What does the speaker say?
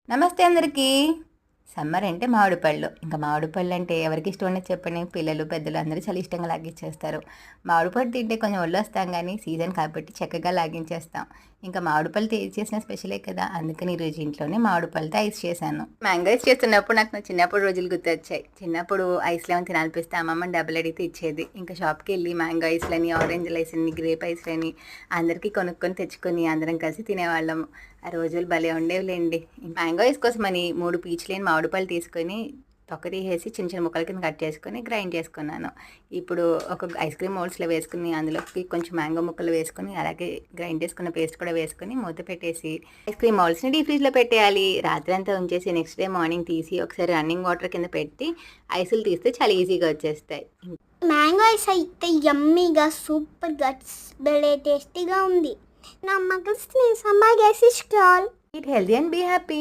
నమస్తే అందరికీ. సమ్మర్ అంటే మామిడి పళ్ళు. ఇంకా మామిడి పళ్ళు అంటే ఎవరికి ఇష్టం ఉండదు చెప్పండి. పిల్లలు, పెద్దలు అందరూ చాలా ఇష్టంగా లాగించేస్తారు. మామిడి పళ్ళు తింటే కొంచెం ఒళ్ళొస్తాం కానీ సీజన్ కాబట్టి చక్కగా లాగించేస్తాం. ఇంకా మామిడి పళ్ళు చేసిన స్పెషలే కదా, అందుకని ఈరోజు ఇంట్లోనే మామిడి పళ్ళతో ఐస్ చేశాను. మ్యాంగో ఐస్ చేస్తున్నప్పుడు నాకు నా చిన్నప్పుడు రోజులు గుర్తొచ్చాయి. చిన్నప్పుడు ఐస్లు ఏమైనా తినాలనిపిస్తే అమ్మమ్మ డబ్బులు అడిగితే ఇచ్చేది. ఇంకా షాప్కి వెళ్ళి మ్యాంగో ఐస్లని, ఆరెంజ్ ఐస్లని, గ్రేప్ ఐస్లని అందరికీ కొనుక్కొని తెచ్చుకొని అందరం కలిసి తినేవాళ్ళము. ఆ రోజులు భలే ఉండేవిలేండి. మ్యాంగో ఐస్ కోసమని 3 పీచు లేని మామిడి పళ్ళు తీసుకొని తొక్క తీసేసి చిన్న చిన్న ముక్కల కింద కట్ చేసుకొని గ్రైండ్ చేసుకున్నాను. ఇప్పుడు ఒక ఐస్ క్రీమ్ మోల్డ్స్లో వేసుకుని అందులోకి కొంచెం మ్యాంగో ముక్కలు వేసుకుని అలాగే గ్రైండ్ చేసుకున్న పేస్ట్ కూడా వేసుకొని మూత పెట్టేసి ఐస్ క్రీమ్ మోల్డ్స్ని డీప్ ఫ్రిడ్జ్లో పెట్టేయాలి. రాత్రి అంతా ఉంచేసి నెక్స్ట్ డే మార్నింగ్ తీసి ఒకసారి రన్నింగ్ వాటర్ కింద పెట్టి ఐసులు తీస్తే చాలా ఈజీగా వచ్చేస్తాయి. మ్యాంగో ఐస్ అయితే యమ్మీగా సూపర్గా భలే టేస్టీగా ఉంది. నా మగల్స్ సమ్మర్ గైస్ ఇస్ కాల్ eat healthy and be happy.